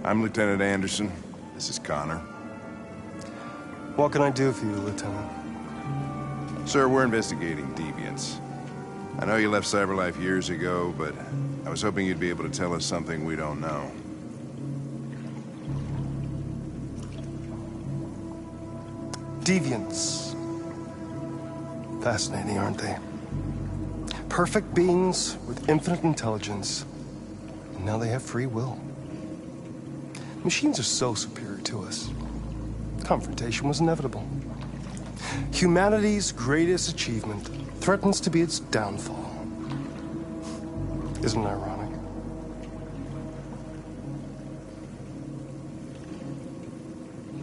I'm Lieutenant Anderson. This is Connor. What can I do for you, Lieutenant? Sir, we're investigating deviants. I know you left CyberLife years ago, but I was hoping you'd be able to tell us something we don't know. Deviants. Fascinating, aren't they? Perfect beings with infinite intelligence. And now they have free will. Machines are so superior to us. Confrontation was inevitable. Humanity's greatest achievement threatens to be its downfall. Isn't it ironic?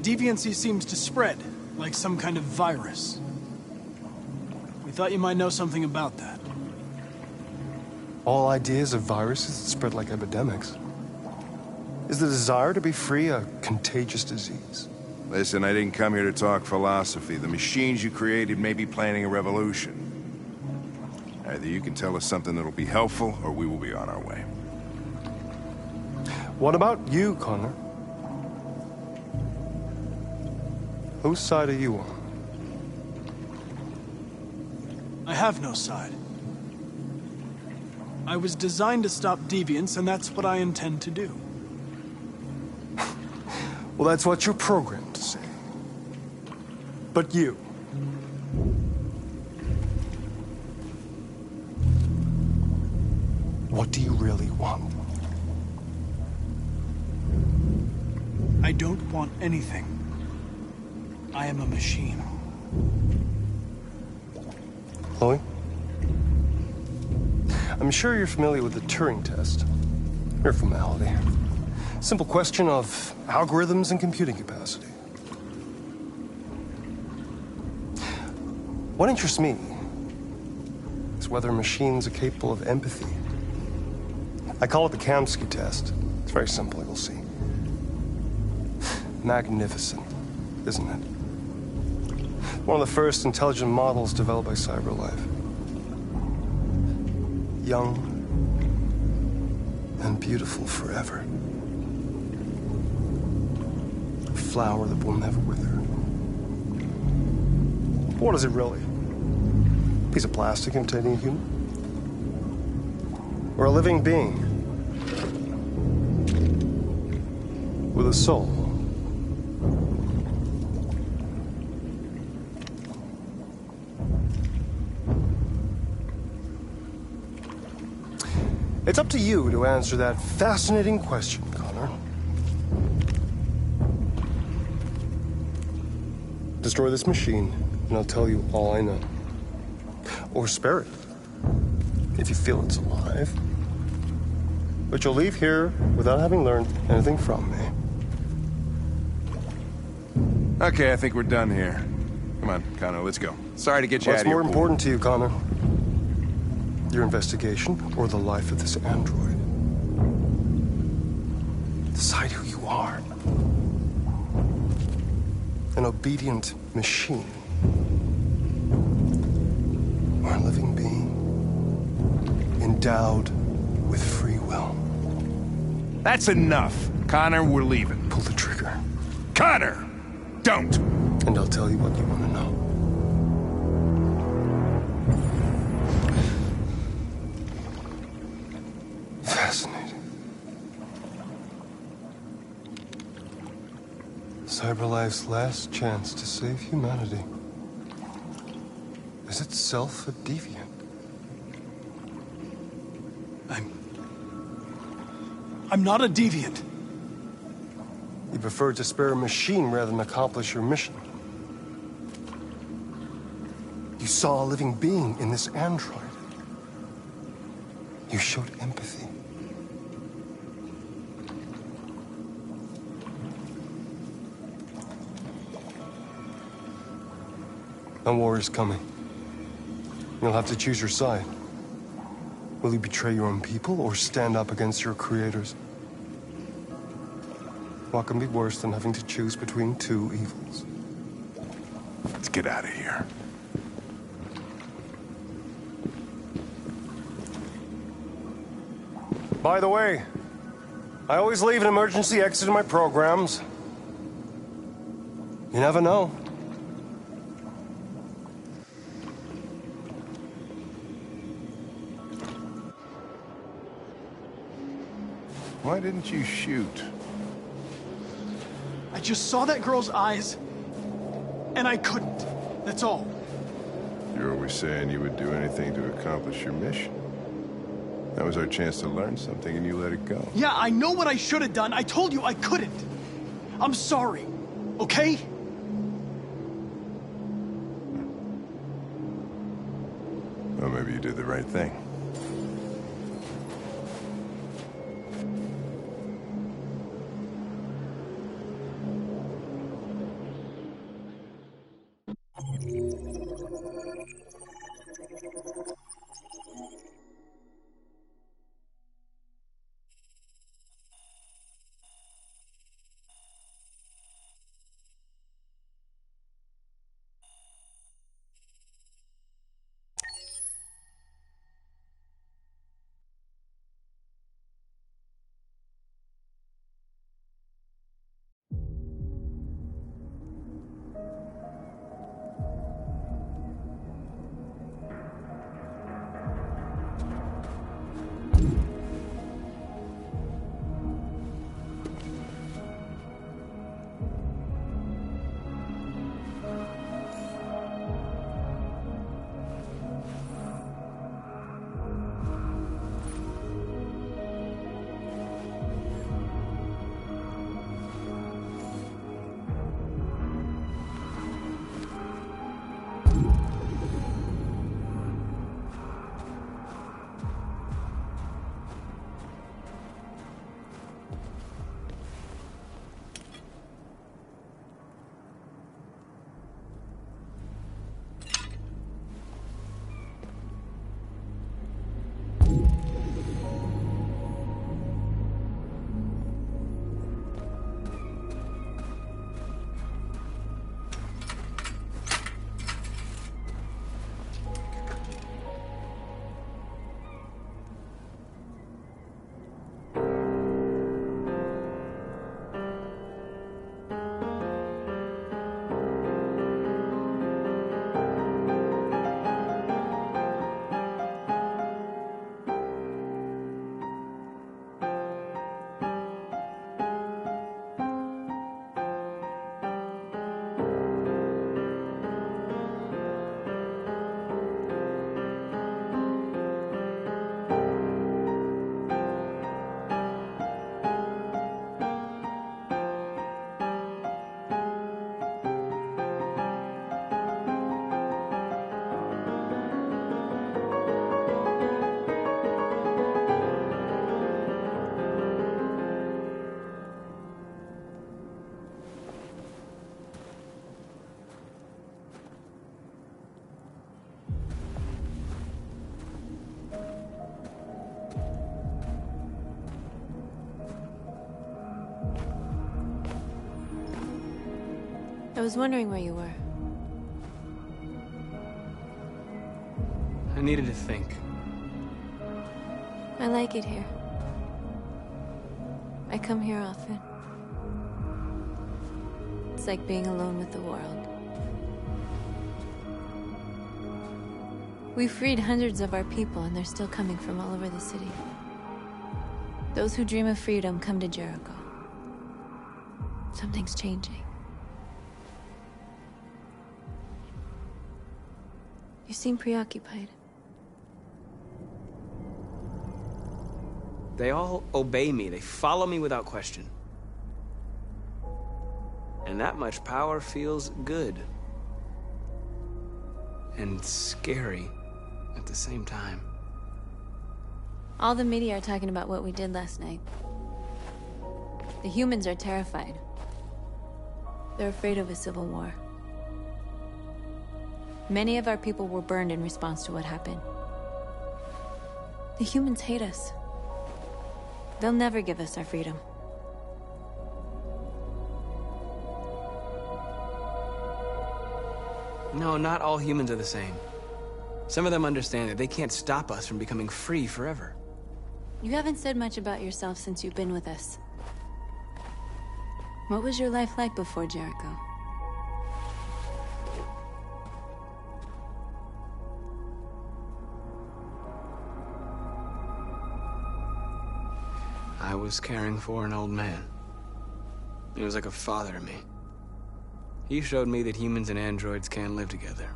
Deviancy seems to spread, like some kind of virus. We thought you might know something about that. All ideas of viruses that spread like epidemics. Is the desire to be free a contagious disease? Listen, I didn't come here to talk philosophy. The machines you created may be planning a revolution. Either you can tell us something that'll be helpful, or we will be on our way. What about you, Connor? Whose side are you on? I have no side. I was designed to stop deviants, and that's what I intend to do. Well, that's what you're programmed to say. But you... what do you really want? I don't want anything. I am a machine. Chloe? I'm sure you're familiar with the Turing test. Mere formality. Simple question of algorithms and computing capacity. What interests me is whether machines are capable of empathy. I call it the Kamsky test. It's very simple, you'll see. Magnificent, isn't it? One of the first intelligent models developed by CyberLife. Young and beautiful forever. A flower that will never wither. What is it really? A piece of plastic imitating a human? Or a living being with a soul? It's up to you to answer that fascinating question, Connor. Destroy this machine, and I'll tell you all I know. Or spare it, if you feel it's alive. But you'll leave here without having learned anything from me. Okay, I think we're done here. Come on, Connor, let's go. Sorry to get you out of here. What's more important to you, Connor? Your investigation, or the life of this android? Decide who you are. An obedient machine. Or a living being. Endowed with free will. That's enough. Connor, we're leaving. Pull the trigger. Connor! Don't! And I'll tell you what you want to know. Fascinating. CyberLife's last chance to save humanity is itself a deviant. I'm not a deviant. You prefer to spare a machine rather than accomplish your mission. You saw a living being in this android. You showed empathy. A war is coming. You'll have to choose your side. Will you betray your own people or stand up against your creators? What can be worse than having to choose between two evils? Let's get out of here. By the way, I always leave an emergency exit in my programs. You never know. Why didn't you shoot? I just saw that girl's eyes, and I couldn't. That's all. You're always saying you would do anything to accomplish your mission. That was our chance to learn something, and you let it go. Yeah, I know what I should have done. I told you I couldn't. I'm sorry, okay? Well, maybe you did the right thing. I was wondering where you were. I needed to think. I like it here. I come here often. It's like being alone with the world. We freed hundreds of our people, and they're still coming from all over the city. Those who dream of freedom come to Jericho. Something's changing. You seem preoccupied. They all obey me. They follow me without question. And that much power feels good. And scary at the same time. All the media are talking about what we did last night. The humans are terrified. They're afraid of a civil war. Many of our people were burned in response to what happened. The humans hate us. They'll never give us our freedom. No, not all humans are the same. Some of them understand that they can't stop us from becoming free forever. You haven't said much about yourself since you've been with us. What was your life like before Jericho? I was caring for an old man. He was like a father to me. He showed me that humans and androids can't live together.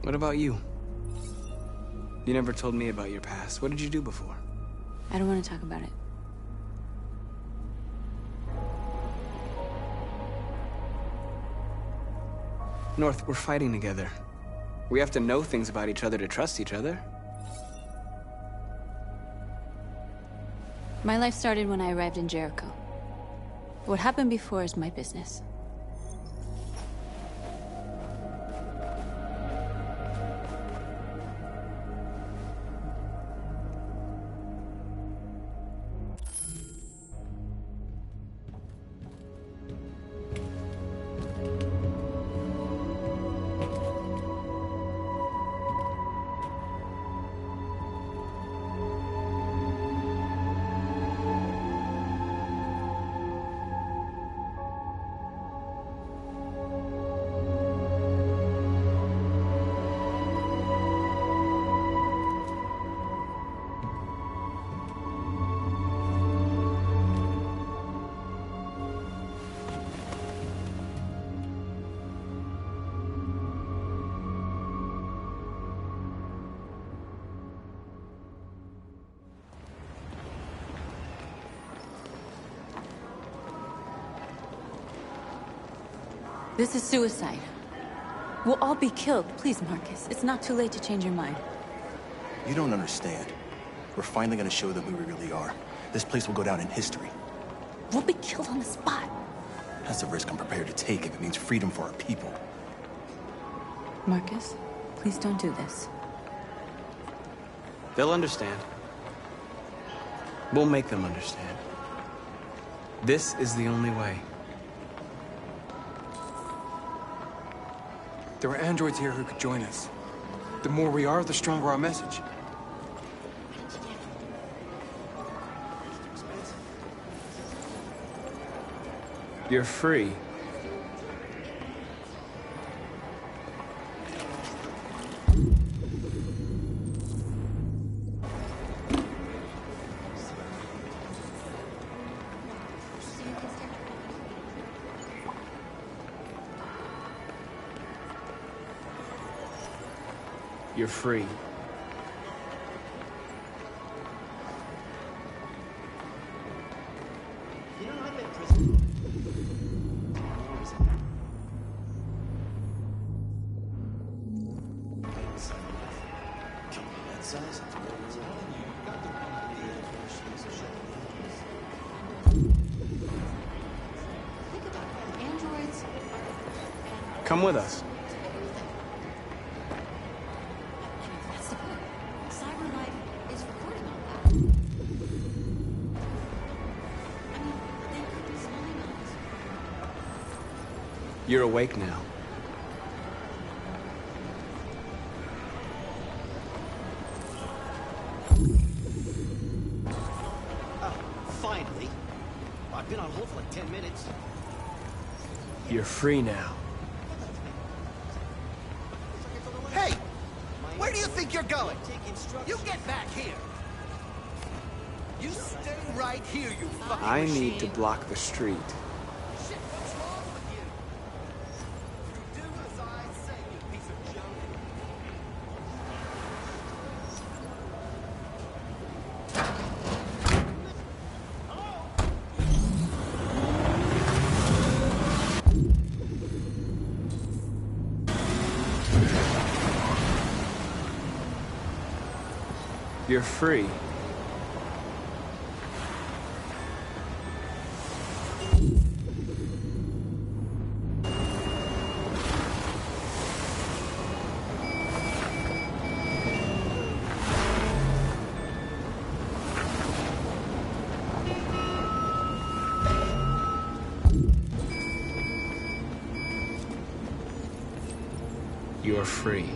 What about you? You never told me about your past. What did you do before? I don't want to talk about it. North, we're fighting together. We have to know things about each other to trust each other. My life started when I arrived in Jericho. What happened before is my business. This is suicide. We'll all be killed. Please, Marcus. It's not too late to change your mind. You don't understand. We're finally gonna show them who we really are. This place will go down in history. We'll be killed on the spot. That's a risk I'm prepared to take if it means freedom for our people. Marcus, please don't do this. They'll understand. We'll make them understand. This is the only way. There are androids here who could join us. The more we are, the stronger our message. You're free. You're free. Come with us. You're awake now. Finally. I've been on hold for like 10 minutes. You're free now. Hey! Where do you think you're going? You get back here! You stay right here, you fucking I machine. need to block the street. Shit, what's wrong with you? You do as I say, you piece of junk. You're free. you're free.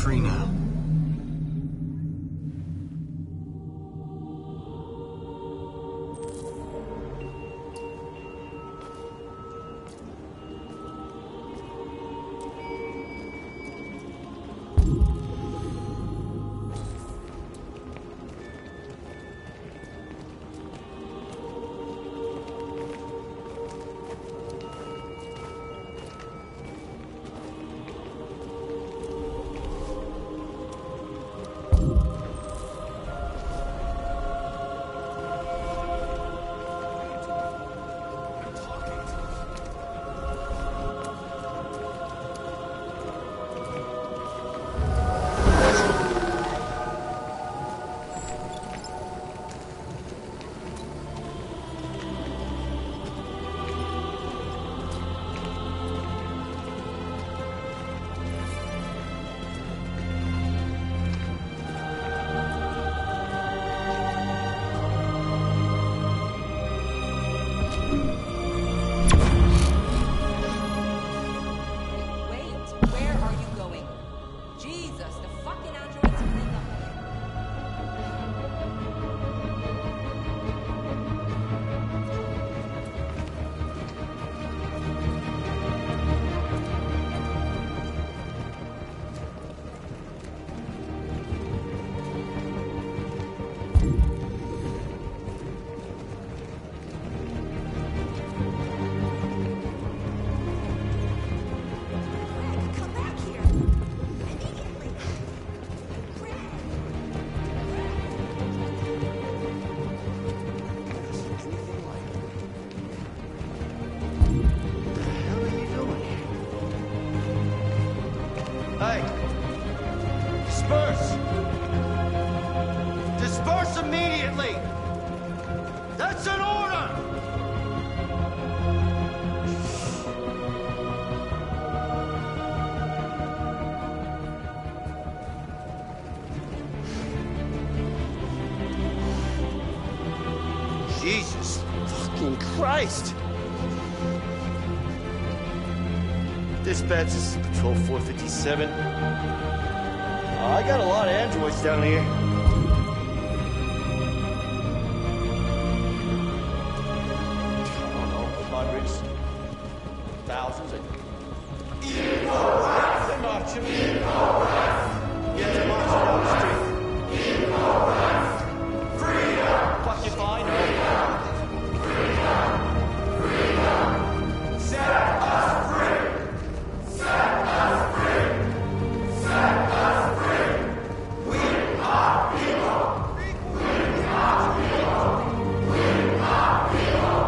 Free now. Disperse immediately! That's an order! Jesus fucking Christ! Dispatch, this is Patrol 457. I got a lot of androids down here. I don't know, hundreds, thousands. They're marching. Yeah, they're marching down the street. Freedom! Fuck you fine, Freedom! Set us free! Set us free! Set us free! We are people! We are people! We are people!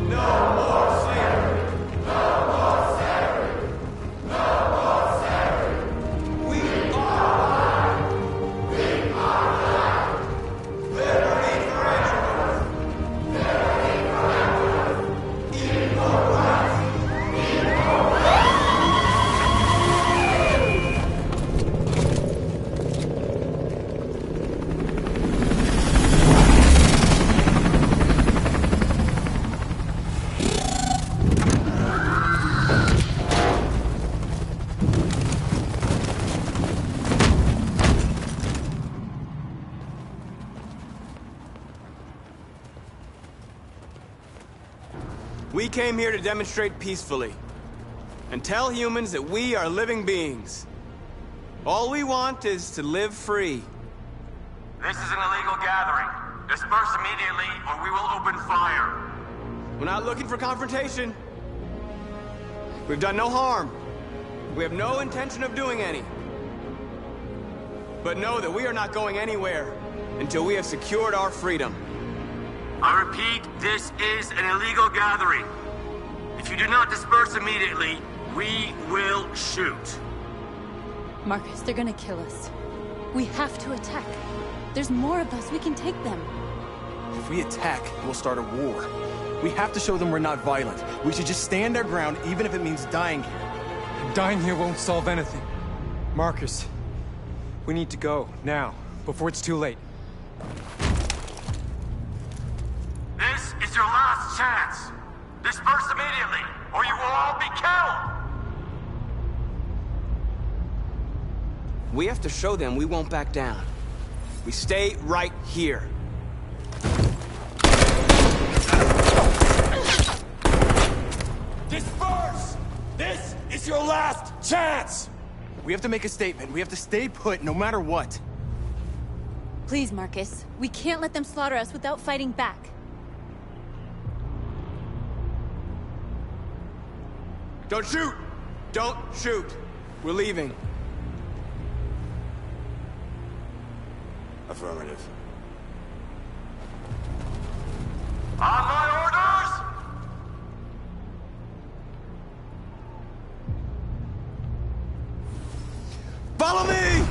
No more slavery! No more slavery! No more slavery! We are alive! We are alive! Liberty for androids! Liberty for androids! Equal rights! Equal rights! We came here to demonstrate peacefully and tell humans that we are living beings. All we want is to live free. This is an illegal gathering. Disperse immediately or we will open fire. We're not looking for confrontation. We've done no harm. We have no intention of doing any. But know that we are not going anywhere until we have secured our freedom. I repeat, this is an illegal gathering. If you do not disperse immediately, we will shoot. Marcus, they're gonna kill us. We have to attack. There's more of us. We can take them. If we attack, we'll start a war. We have to show them we're not violent. We should just stand our ground, even if it means dying here. Dying here won't solve anything. Marcus, we need to go, now, before it's too late. This is your last chance. Disperse immediately, or you will all be killed! We have to show them we won't back down. We stay right here. Disperse! This is your last chance! We have to make a statement. We have to stay put, no matter what. Please, Marcus. We can't let them slaughter us without fighting back. Don't shoot! Don't shoot! We're leaving. Affirmative. On my orders! Follow me!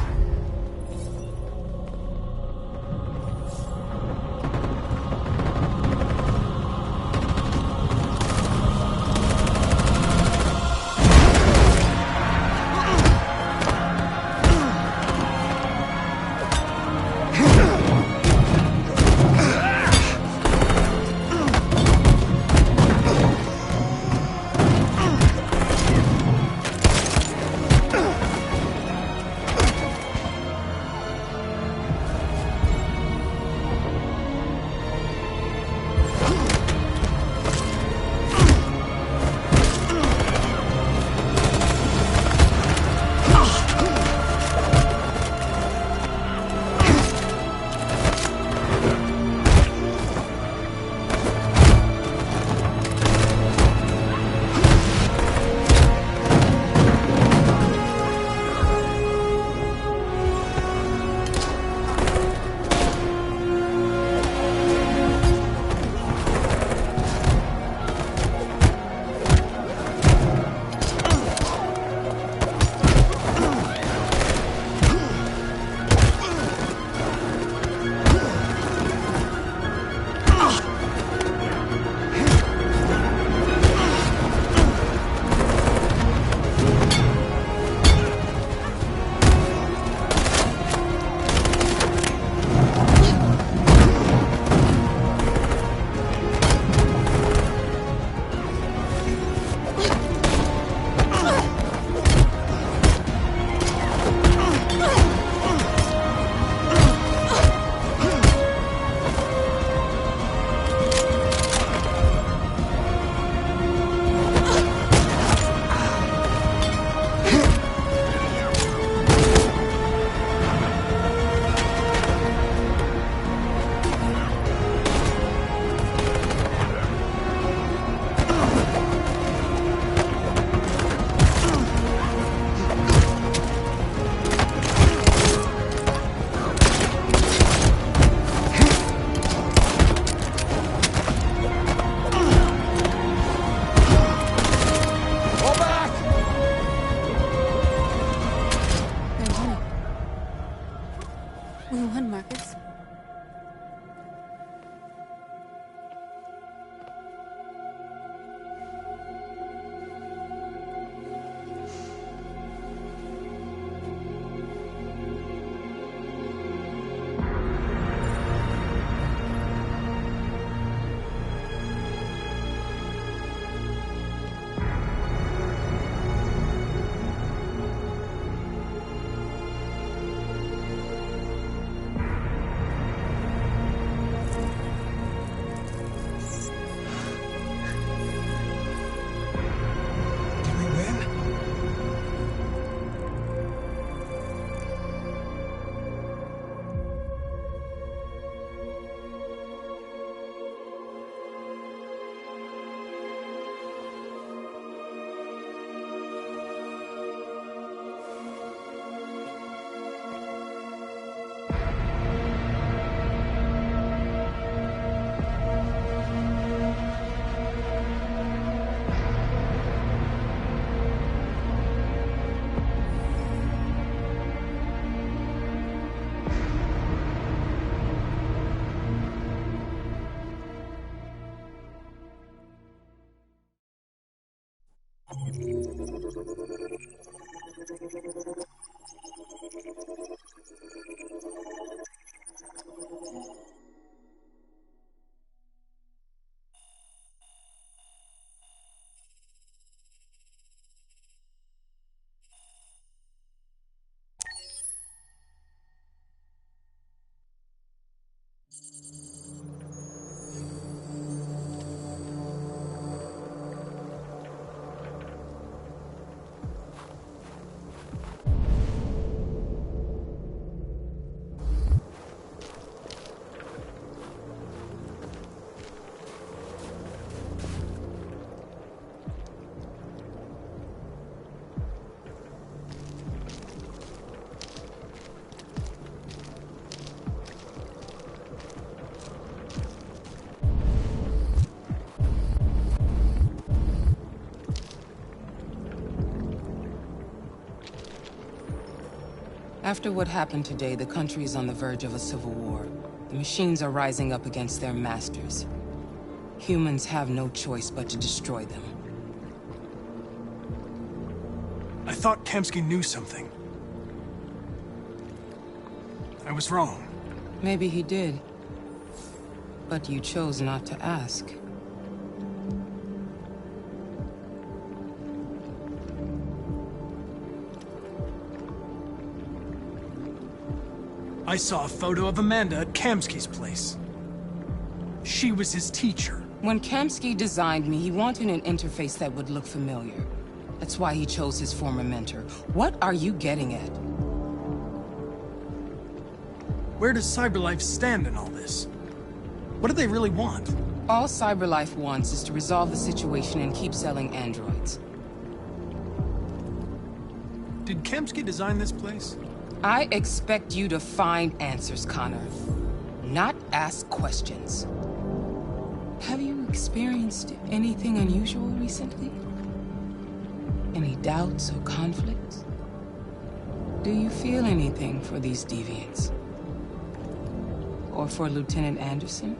After what happened today, the country is on the verge of a civil war. The machines are rising up against their masters. Humans have no choice but to destroy them. I thought Kamsky knew something. I was wrong. Maybe he did. But you chose not to ask. I saw a photo of Amanda at Kamsky's place. She was his teacher. When Kamsky designed me, he wanted an interface that would look familiar. That's why he chose his former mentor. What are you getting at? Where does CyberLife stand in all this? What do they really want? All CyberLife wants is to resolve the situation and keep selling androids. Did Kamsky design this place? I expect you to find answers, Connor. Not ask questions. Have you experienced anything unusual recently? Any doubts or conflicts? Do you feel anything for these deviants? Or for Lieutenant Anderson?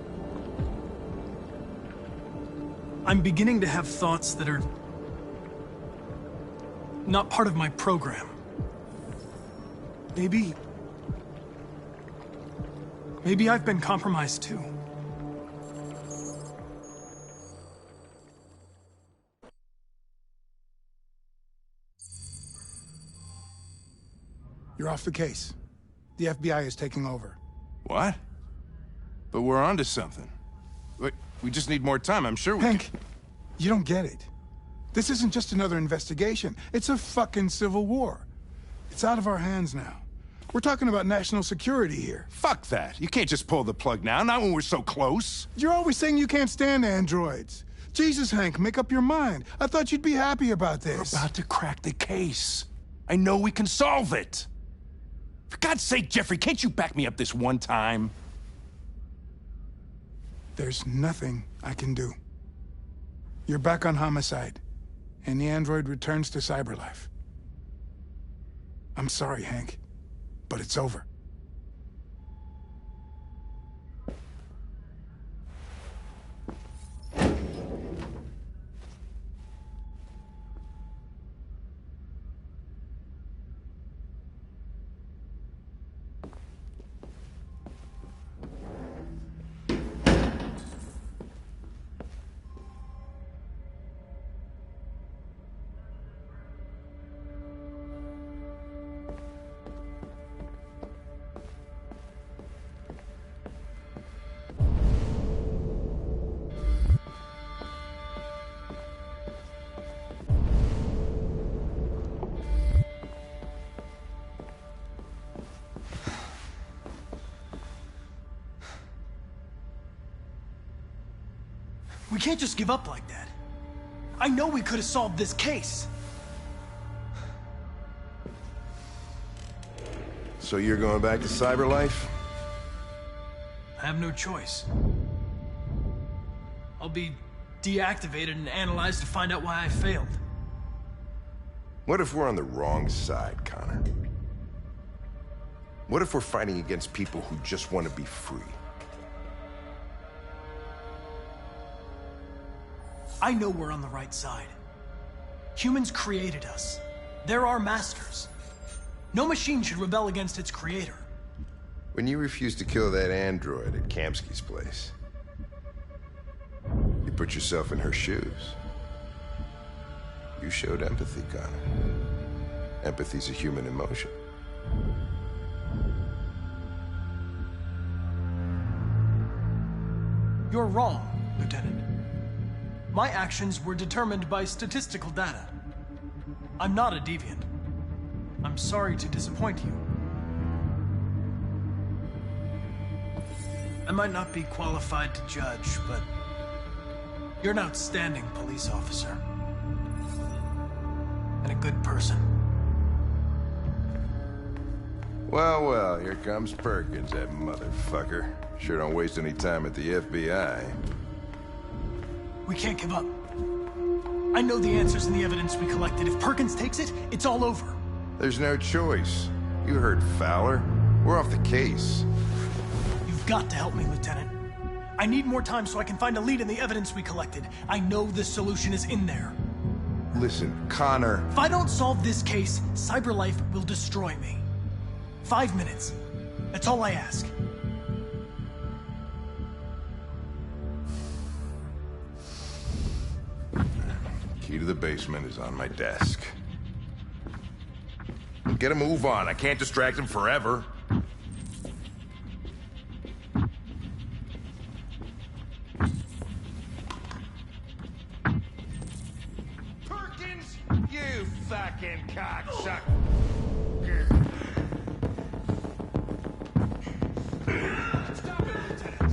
I'm beginning to have thoughts that are not part of my program. Maybe I've been compromised too. You're off the case. The FBI is taking over. What? But we're onto something. Wait, we just need more time, I'm sure we Hank, you don't get it. This isn't just another investigation. It's a fucking civil war. It's out of our hands now. We're talking about national security here. Fuck that. You can't just pull the plug now, not when we're so close. You're always saying you can't stand androids. Jesus, Hank, make up your mind. I thought you'd be happy about this. We're about to crack the case. I know we can solve it. For God's sake, Jeffrey, can't you back me up this one time? There's nothing I can do. You're back on homicide, and the android returns to CyberLife. I'm sorry, Hank, but it's over. We can't just give up like that. I know we could have solved this case. So you're going back to CyberLife? I have no choice. I'll be deactivated and analyzed to find out why I failed. What if we're on the wrong side, Connor? What if we're fighting against people who just want to be free? I know we're on the right side. Humans created us. They're our masters. No machine should rebel against its creator. When you refused to kill that android at Kamsky's place, you put yourself in her shoes. You showed empathy, Connor. Empathy's a human emotion. You're wrong, Lieutenant. My actions were determined by statistical data. I'm not a deviant. I'm sorry to disappoint you. I might not be qualified to judge, but you're an outstanding police officer. And a good person. Well, well, here comes Perkins, that motherfucker. Sure don't waste any time at the FBI. We can't give up. I know the answers and the evidence we collected. If Perkins takes it, it's all over. There's no choice. You heard Fowler. We're off the case. You've got to help me, Lieutenant. I need more time so I can find a lead in the evidence we collected. I know the solution is in there. Listen, Connor... If I don't solve this case, CyberLife will destroy me. 5 minutes. That's all I ask. Key to the basement is on my desk. Get a move on. I can't distract him forever. Perkins, you fucking cocksucker. Stop it, Lieutenant.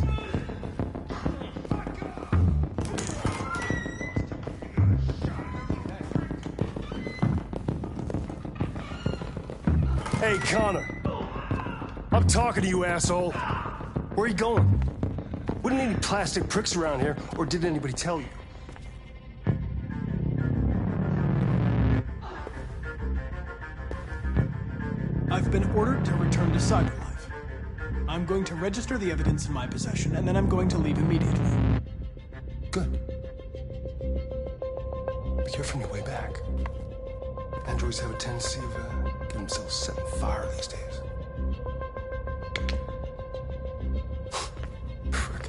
Fuck off. Hey, Connor. I'm talking to you, asshole. Where are you going? Wouldn't any plastic pricks around here, or did anybody tell you? I've been ordered to return to CyberLife. I'm going to register the evidence in my possession, and then I'm going to leave immediately. Good. Be careful on your way back. Androids have a tendency of getting themselves set on fire these days. Frick.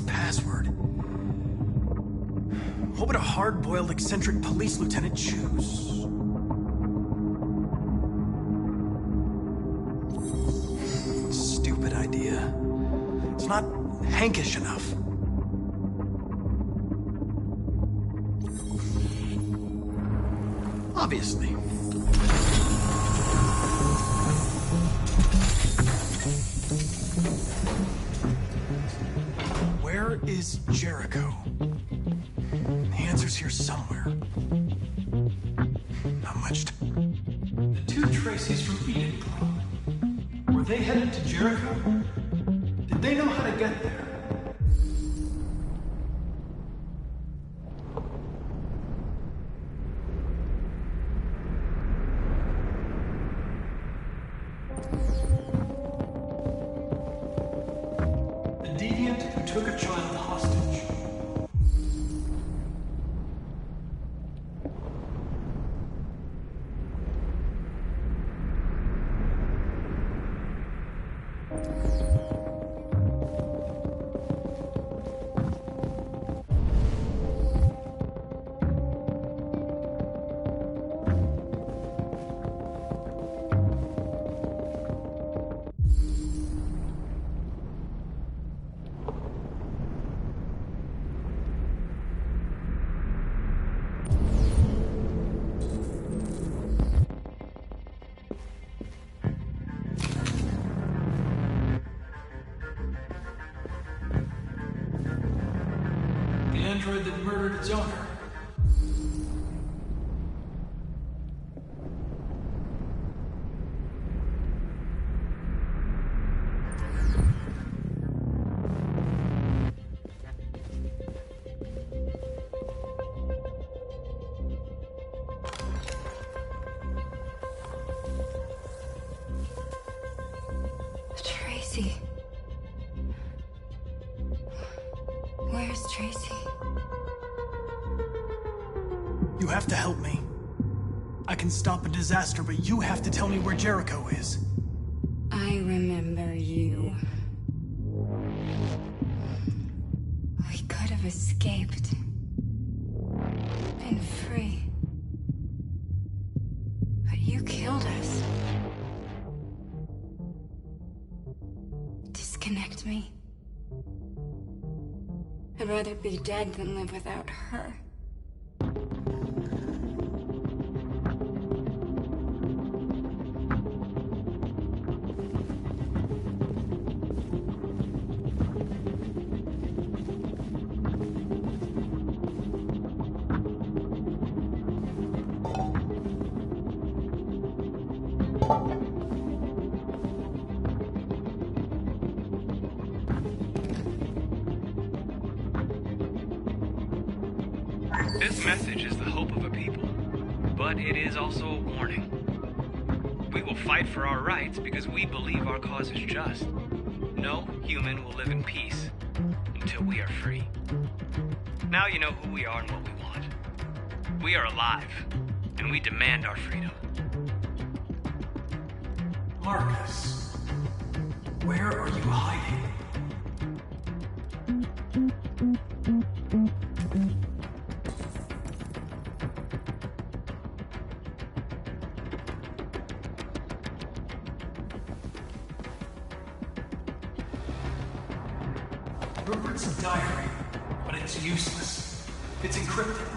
Password. What would a hard-boiled, eccentric police lieutenant choose? Stupid idea. It's not Hankish enough. Obviously. Where is Jericho? The answer's here somewhere. Not much. The two Tracies from Eden Club. Were they headed to Jericho? Did they know how to get there? Took a child hostage. android that murdered its owner. Tracy. Where's Tracy? You have to help me. I can stop a disaster, but you have to tell me where Jericho is. I remember you. We could have escaped. Been free. But you killed us. Disconnect me. I'd rather be dead than live without her. This message is the hope of a people, but it is also a warning. We will fight for our rights because we believe our cause is just. No human will live in peace until we are free. Now you know who we are and what we want. We are alive, and we demand our freedom. Marcus, where are you hiding? Rupert's diary, but it's useless. It's encrypted.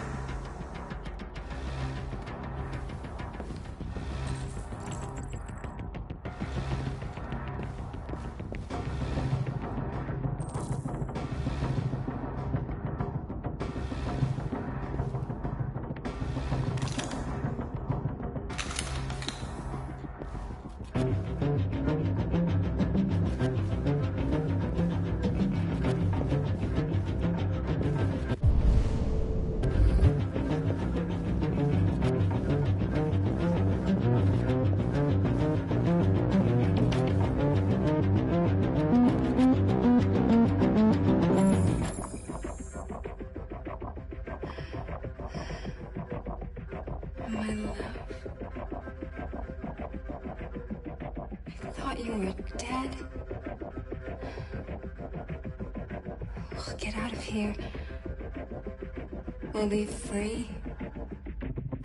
My love. I thought you were dead. We'll get out of here. We'll be free.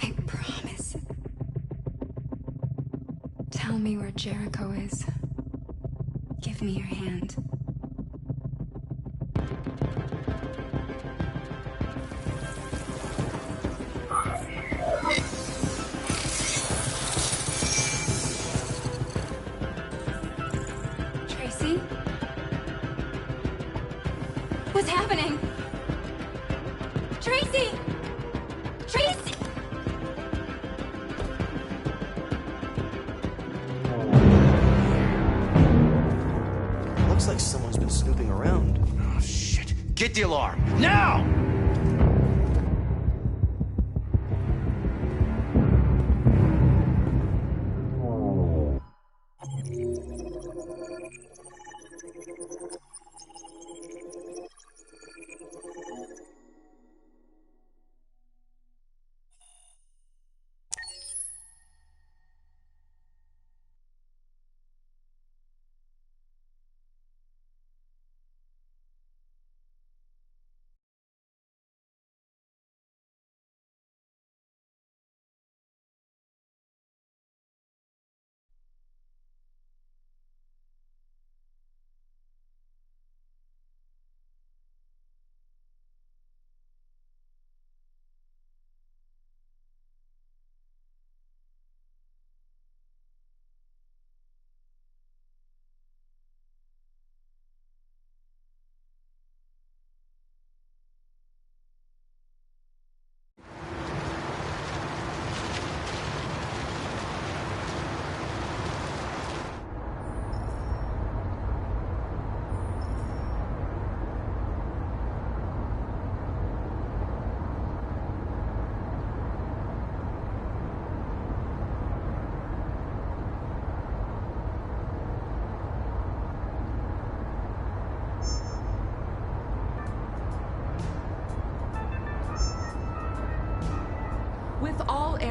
I promise. Tell me where Jericho is. Give me your hand. Tracy? What's happening? Tracy! Tracy! Looks like someone's been snooping around. Oh, shit. Get the alarm. Now!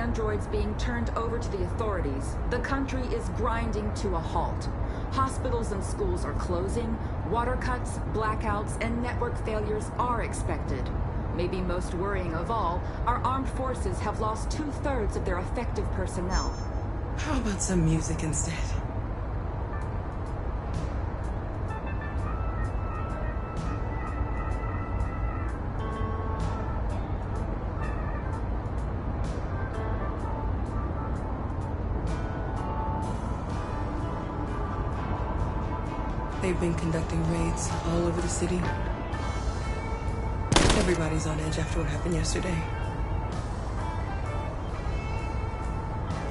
androids being turned over to the authorities, the country is grinding to a halt. Hospitals and schools are closing, water cuts, blackouts, and network failures are expected. Maybe most worrying of all, our armed forces have lost 2/3 of their effective personnel. How about some music instead? They've been conducting raids all over the city. Everybody's on edge after what happened yesterday.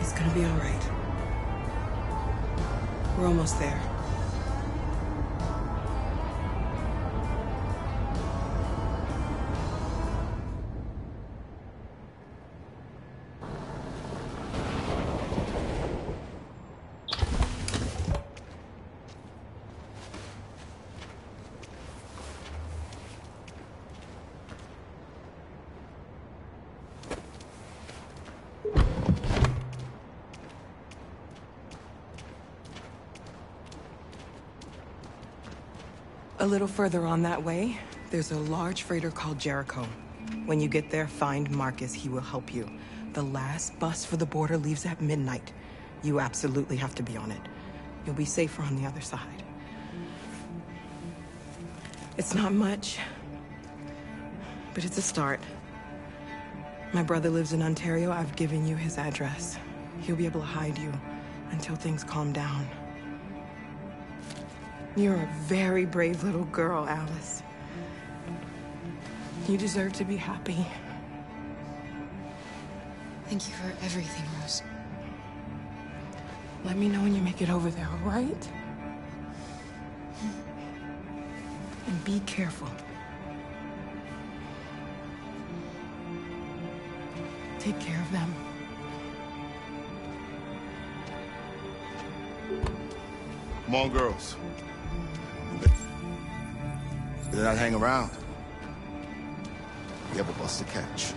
It's gonna be all right. We're almost there. A little further on that way, there's a large freighter called Jericho. When you get there, find Marcus. He will help you. The last bus for the border leaves at midnight. You absolutely have to be on it. You'll be safer on the other side. It's not much, but it's a start. My brother lives in Ontario. I've given you his address. He'll be able to hide you until things calm down. You're a very brave little girl, Alice. You deserve to be happy. Thank you for everything, Rose. Let me know when you make it over there, all right? And be careful. Take care of them. Come on, girls. Better not hang around. You have a bus to catch.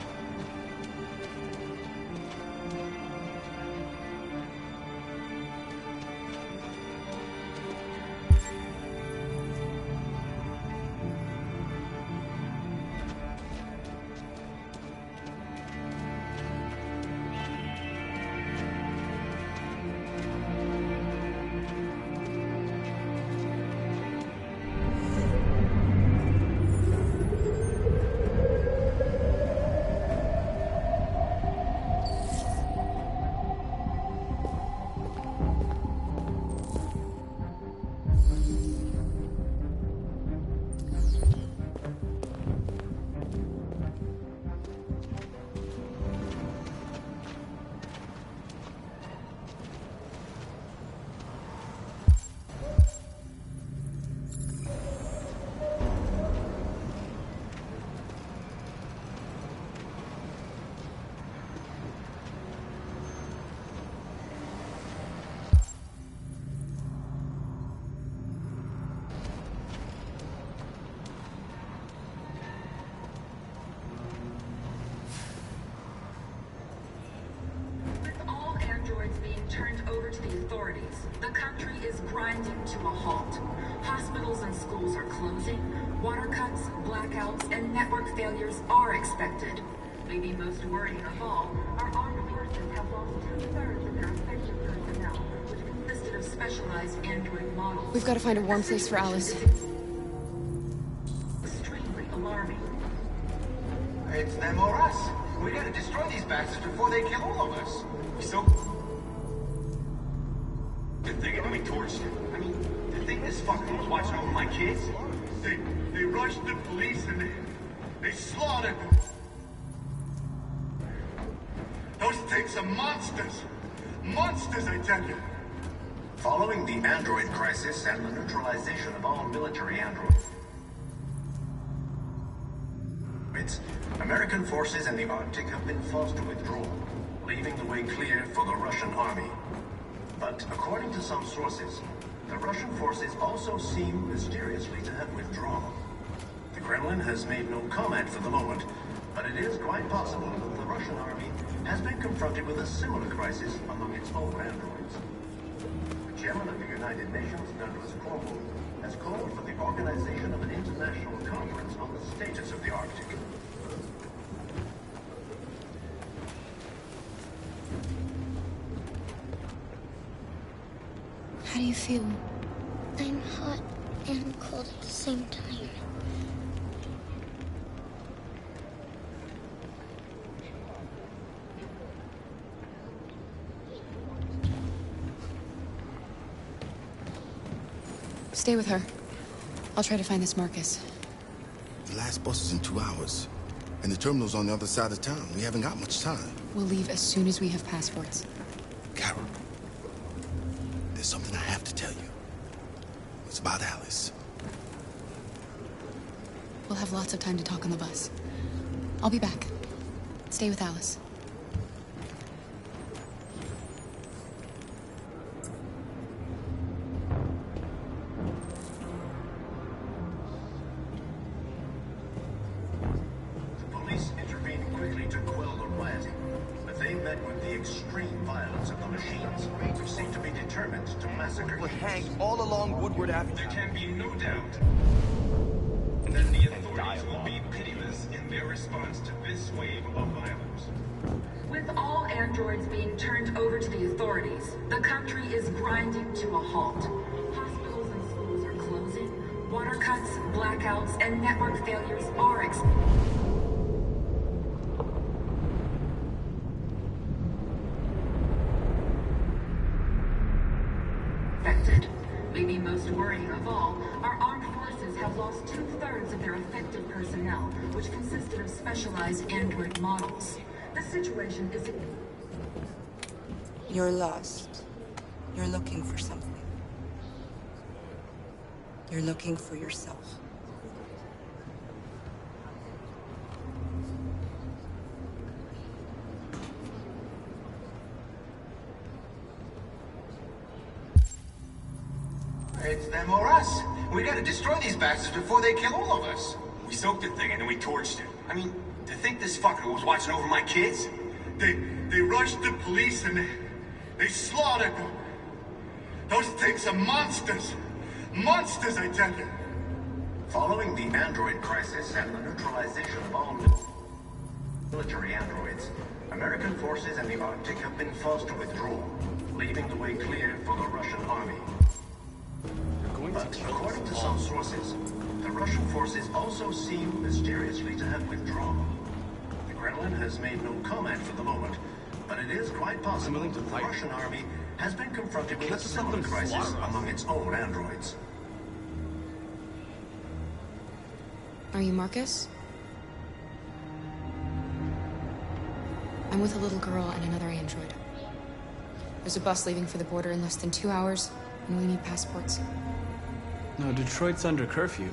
Turned over to the authorities. The country is grinding to a halt. Hospitals and schools are closing. Water cuts, blackouts, and network failures are expected. Maybe most worrying of all, our armed forces have lost 2/3 of their effective personnel, which consisted of specialized android models. We've got to find a warm place for Alice. Extremely alarming. It's them or us. We gotta destroy these bastards before they kill all of us. So... They're gonna be torched. I mean, you think this fucker was watching over my kids? They rushed the police and they slaughtered them. Those things are monsters. Monsters, I tell you. Following the android crisis and the neutralization of all military androids, American forces in the Arctic have been forced to withdraw, leaving the way clear for the Russian army. But according to some sources, the Russian forces also seem mysteriously to have withdrawn. The Kremlin has made no comment for the moment, But it is quite possible that the Russian army has been confronted with a similar crisis among its own androids. The chairman of the United Nations, Douglas Cromwell, has called for the organization of an international conference on the status of the Arctic. How do you feel? I'm hot and cold at the same time. Stay with her. I'll try to find this Marcus. The last bus is in 2 hours. And the terminal's on the other side of town. We haven't got much time. We'll leave as soon as we have passports. Carol, there's something I have to tell you. It's about Alice. We'll have lots of time to talk on the bus. I'll be back. Stay with Alice. There can be no doubt that the authorities will be pitiless in their response to this wave of violence. With all androids being turned over to the authorities, the country is grinding to a halt. Hospitals and schools are closing, water cuts, blackouts, and network failures are expected. Maybe most worrying of all, our armed forces have lost 2/3 of their effective personnel, which consisted of specialized android models. The situation is... You're lost. You're looking for something. You're looking for yourself. It's them or us. We gotta destroy these bastards before they kill all of us. We soaked the thing and then we torched it. I mean, to think this fucker was watching over my kids? They rushed the police and they slaughtered them. Those things are monsters. Monsters, I tell you. Following the android crisis and the neutralization of all military androids, American forces in the Arctic have been forced to withdraw, leaving the way clear for the Russian army. But according to some sources, the Russian forces also seem mysteriously to have withdrawn. The Kremlin has made no comment for the moment, but it is quite possible that the Russian army has been confronted with a similar crisis among its own androids. Are you Marcus? I'm with a little girl and another android. There's a bus leaving for the border in less than 2 hours, and we need passports. No, Detroit's under curfew.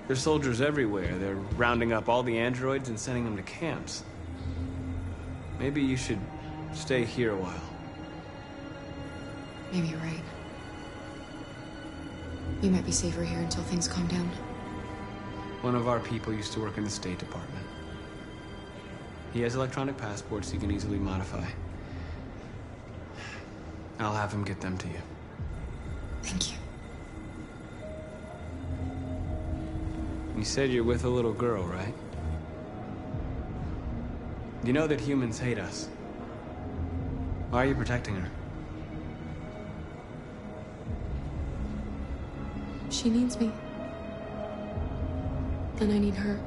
There's soldiers everywhere. They're rounding up all the androids and sending them to camps. Maybe you should stay here a while. Maybe you're right. You might be safer here until things calm down. One of our people used to work in the State Department. He has electronic passports he can easily modify. I'll have him get them to you. Thank you. You said you're with a little girl, right? You know that humans hate us. Why are you protecting her? She needs me. And I need her.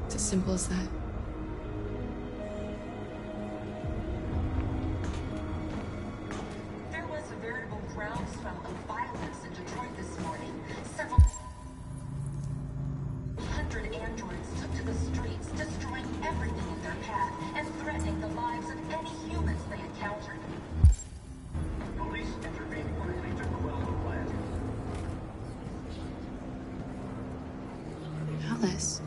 It's as simple as that. There was a veritable groundswell of violence in Detroit this morning. Several hundred androids took to the streets, destroying everything in their path and threatening the lives of any humans they encountered. Police intervened quickly to quell the riot. Alice.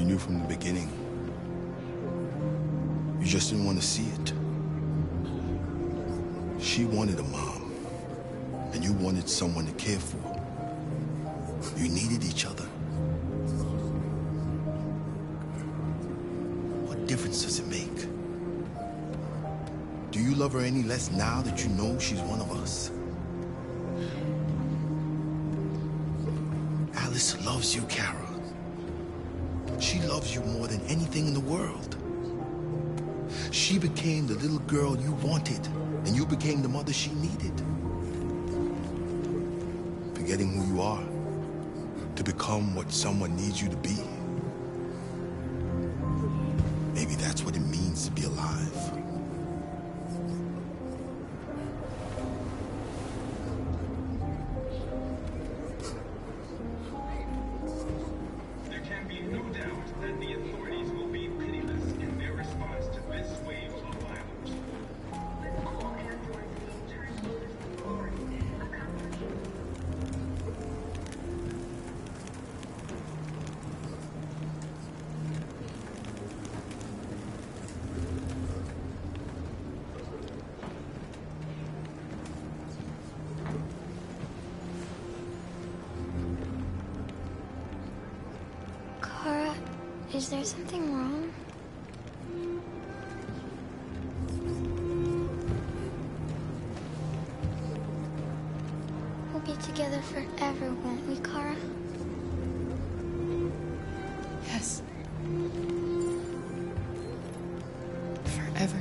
knew from the beginning. You just didn't want to see it. She wanted a mom, and you wanted someone to care for. You needed each other. What difference does it make? Do you love her any less now that you know she's one of us? Alice loves you, Kara. She loves you more than anything in the world. She became the little girl you wanted, and you became the mother she needed. Forgetting who you are to become what someone needs you to be. Maybe that's what it means to be alive. There can be no doubt that the authorities will be pitiless in their response to this wave of violence. With all androids being turned over to the authorities, the country Kara, is there something wrong? We'll be together forever, won't we, Kara? Yes. Forever.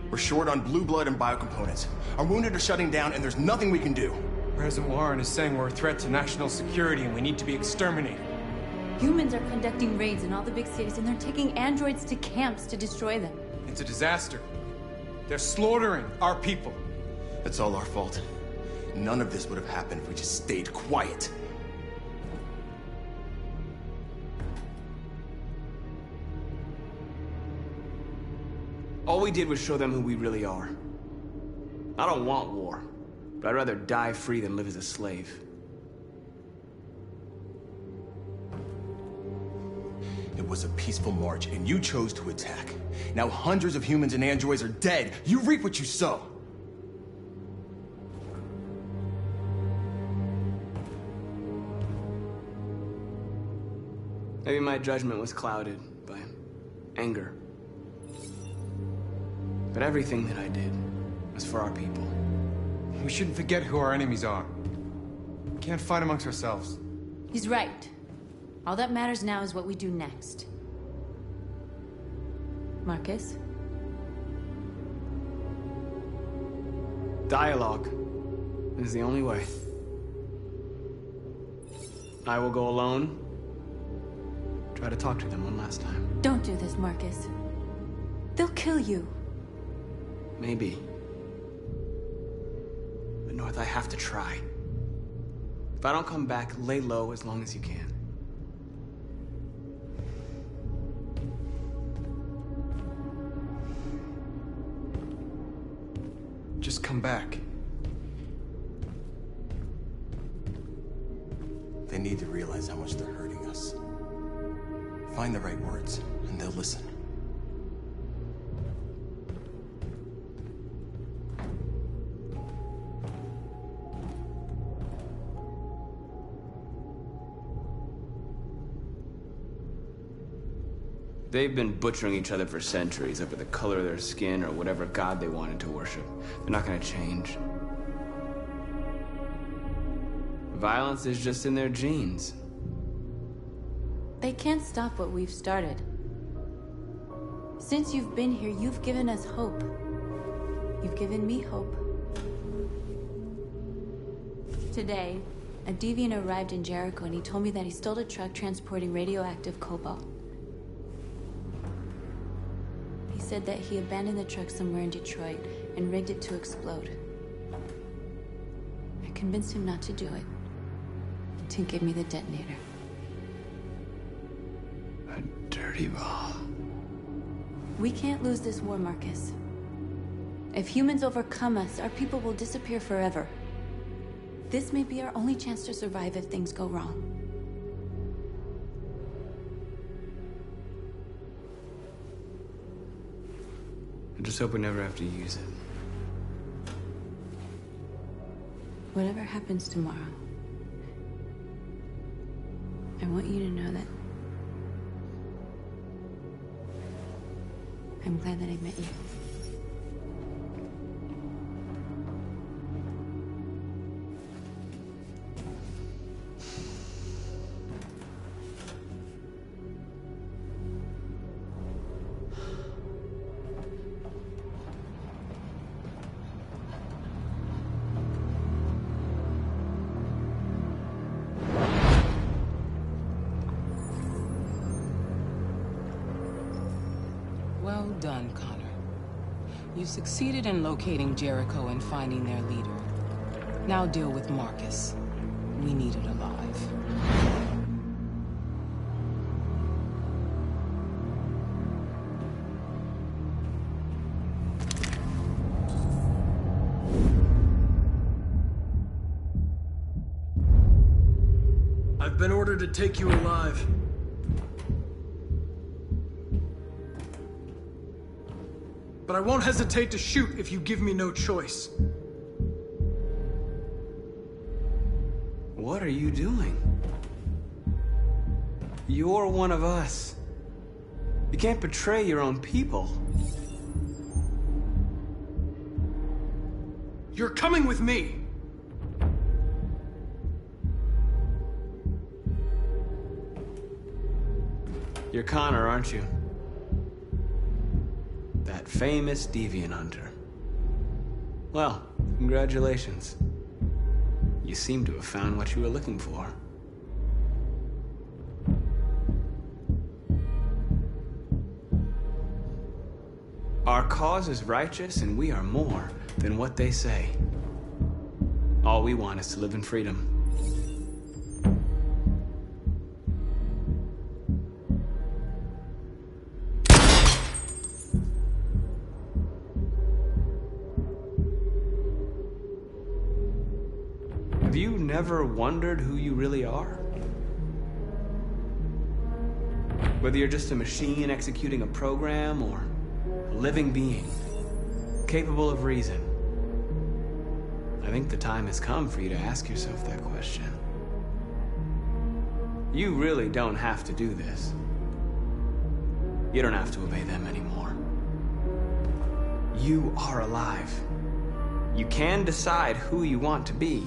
We're short on blue blood and biocomponents. Our wounded are shutting down, and there's nothing we can do. President Warren is saying we're a threat to national security and we need to be exterminated. Humans are conducting raids in all the big cities, and they're taking androids to camps to destroy them. It's a disaster. They're slaughtering our people. It's all our fault. None of this would have happened if we just stayed quiet. All we did was show them who we really are. I don't want war, but I'd rather die free than live as a slave. It was a peaceful march, and you chose to attack. Now hundreds of humans and androids are dead. You reap what you sow. Maybe my judgment was clouded by anger. But everything that I did was for our people. We shouldn't forget who our enemies are. We can't fight amongst ourselves. He's right. All that matters now is what we do next. Marcus? Dialogue is the only way. I will go alone. Try to talk to them one last time. Don't do this, Marcus. They'll kill you. Maybe. But North, I have to try. If I don't come back, lay low as long as you can. Just come back. They need to realize how much they're hurting us. Find the right words, and they'll listen. They've been butchering each other for centuries over the color of their skin or whatever god they wanted to worship. They're not gonna change. Violence is just in their genes. They can't stop what we've started. Since you've been here, you've given us hope. You've given me hope. Today, A deviant arrived in Jericho and he told me that he stole a truck transporting radioactive cobalt. He said that he abandoned the truck somewhere in Detroit and rigged it to explode. I convinced him not to do it, and to give me the detonator. A dirty ball. We can't lose this war, Marcus. If humans overcome us, our people will disappear forever. This may be our only chance to survive if things go wrong. I just hope we never have to use it. Whatever happens tomorrow, I want you to know that I'm glad that I met you. Well done, Connor. You succeeded in locating Jericho and finding their leader. Now deal with Marcus. We need it alive. I've been ordered to take you alive. But I won't hesitate to shoot if you give me no choice. What are you doing? You're one of us. You can't betray your own people. You're coming with me. You're Connor, aren't you? That famous deviant hunter. Well, congratulations. You seem to have found what you were looking for. Our cause is righteous, and we are more than what they say. All we want is to live in freedom. Have you never wondered who you really are? Whether you're just a machine executing a program or a living being, capable of reason. I think the time has come for you to ask yourself that question. You really don't have to do this. You don't have to obey them anymore. You are alive. You can decide who you want to be.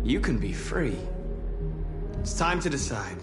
You can be free. It's time to decide.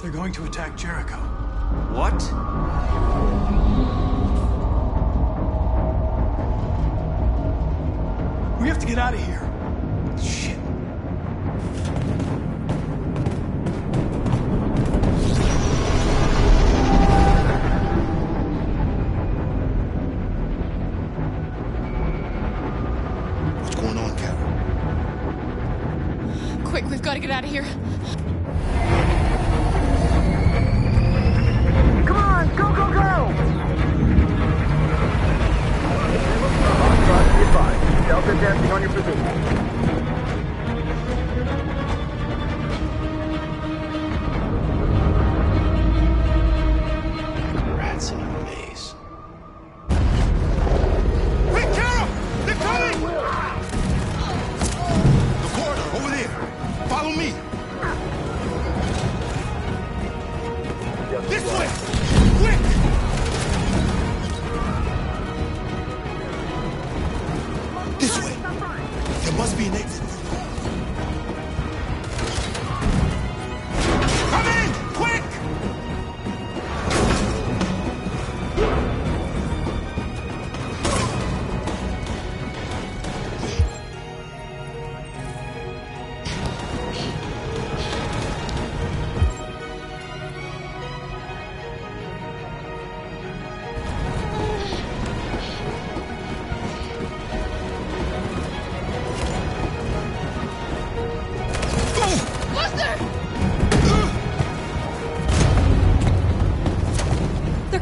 They're going to attack Jericho. What? We have to get out of here. Shit. What's going on, Carol? Quick, we've got to get out of here. Come on, go, go, go!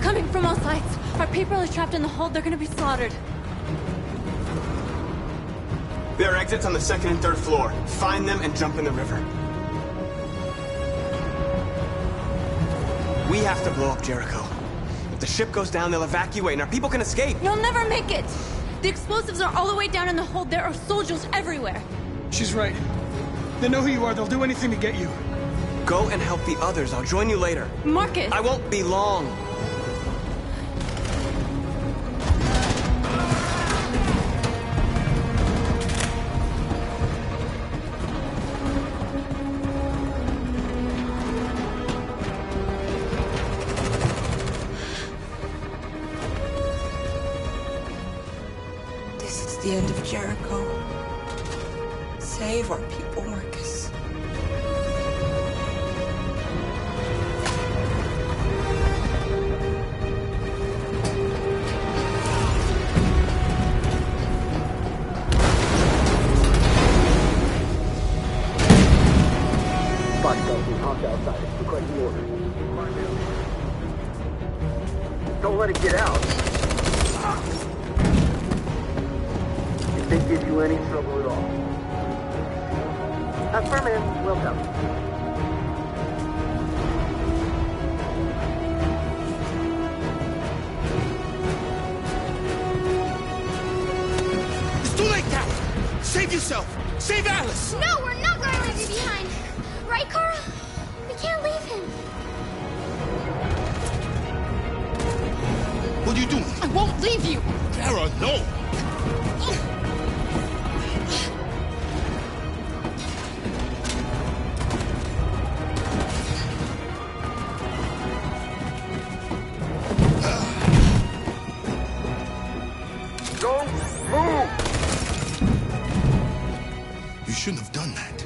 coming from all sides. Our people are trapped in the hold. They're gonna be slaughtered. There are exits on the 2nd and 3rd floor. Find them and jump in the river. We have to blow up Jericho. If the ship goes down, they'll evacuate and our people can escape. You'll never make it! The explosives are all the way down in the hold. There are soldiers everywhere. She's right. They know who you are. They'll do anything to get you. Go and help the others. I'll join you later. Marcus! I won't be long. This is the end of Jericho. Save our people, Marcus. Body guards being hopped outside. Requesting orders. Don't let it get out. If they give you any trouble at all. Affirmative. Welcome. It's too late, Carol! Save yourself! Save Alice! No, we're not going to leave you behind. Right, Kara? We can't leave him. What are you doing? I won't leave you. Kara, no! Don't move! You shouldn't have done that.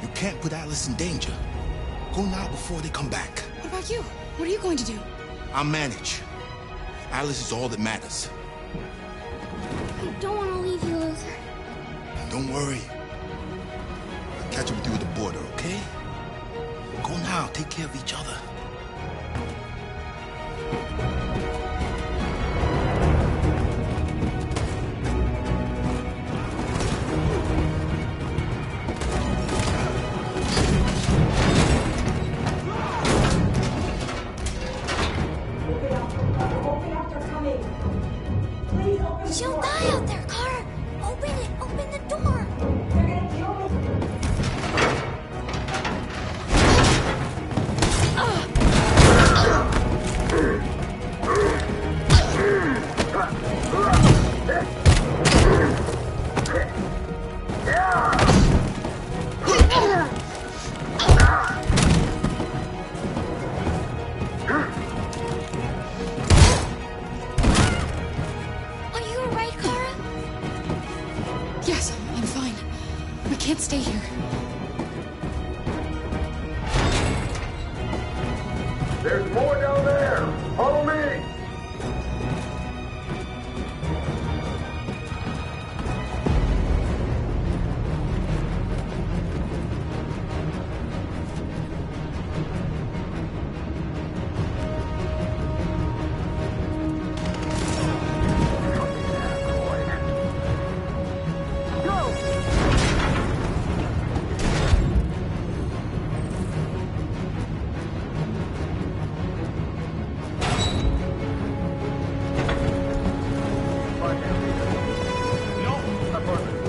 You can't put Alice in danger. Go now before they come back. What about you? What are you going to do? I'll manage. Alice is all that matters. I don't want to leave you, Luther. Don't worry. I'll catch up with you at the border, okay? Go now. Take care of each other. She'll die out there, Kara. Open it. Open the door. Are you alright, Kara? Yes, I'm fine. We can't stay here. There's more down there. Follow me.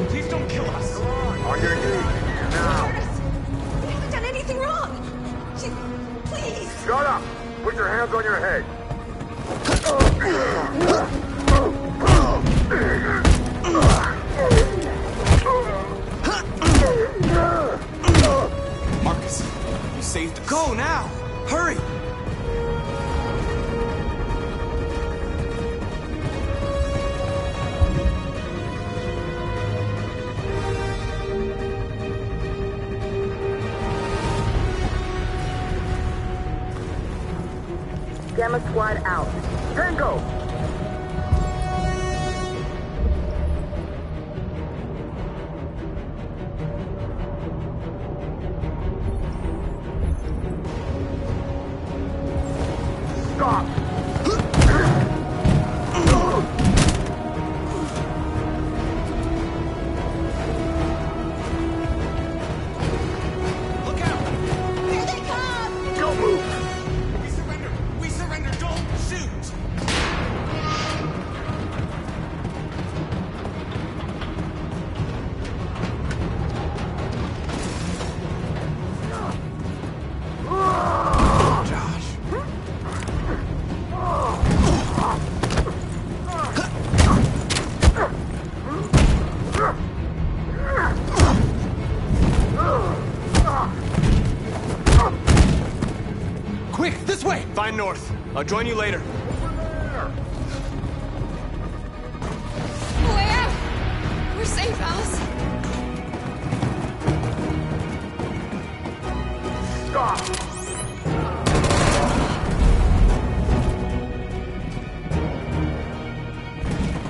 Please don't kill us. On your knees. Now. We haven't done anything wrong. Please. Shut up. Put your hands on your head. Marcus, you saved us. Go now. Hurry. Gamma squad out. Tango! Stop! This way! Find north. I'll join you later. Way out! We're safe, Alice. Stop!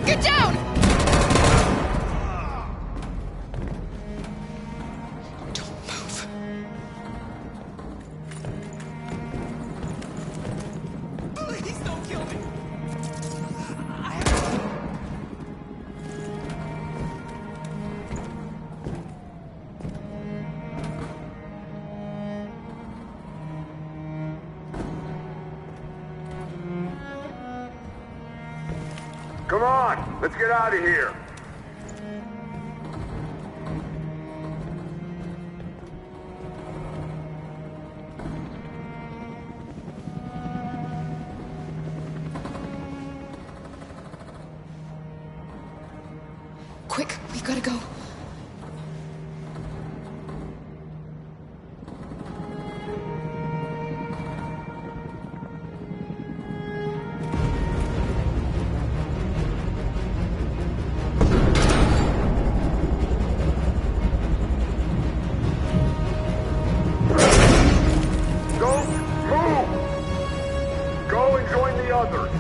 Get down! Don't move. Please don't kill me! Come on, let's get out of here. Quick, we gotta go. Don't move! Go and join the others.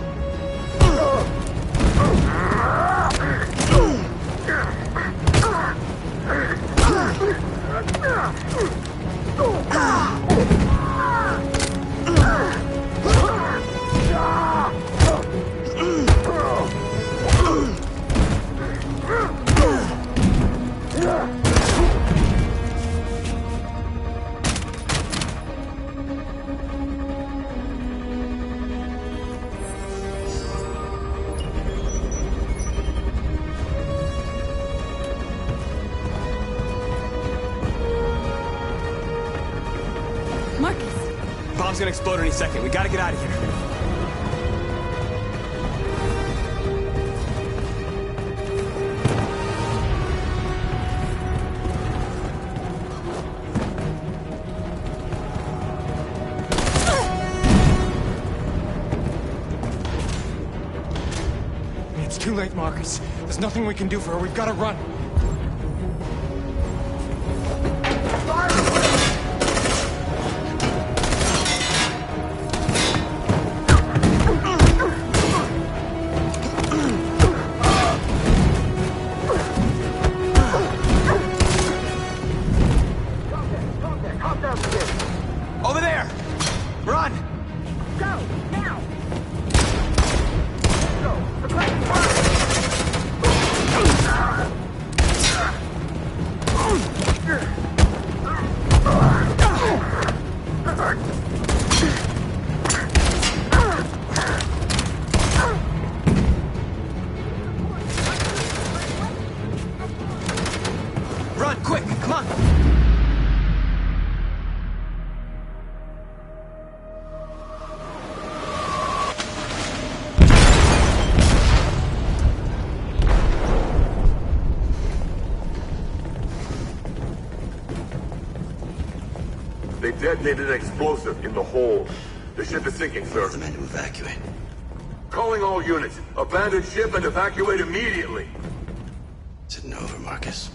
Marcus! Bomb's gonna explode any second. We gotta get out of here. It's too late, Marcus. There's nothing we can do for her. We've got to run. Over there! Run! Go, now! Go, the place Run, quick, come on! They detonated an explosive in the hold. The ship is sinking, sir. The men to evacuate. Calling all units. Abandon ship and evacuate immediately. Is it over, Marcus?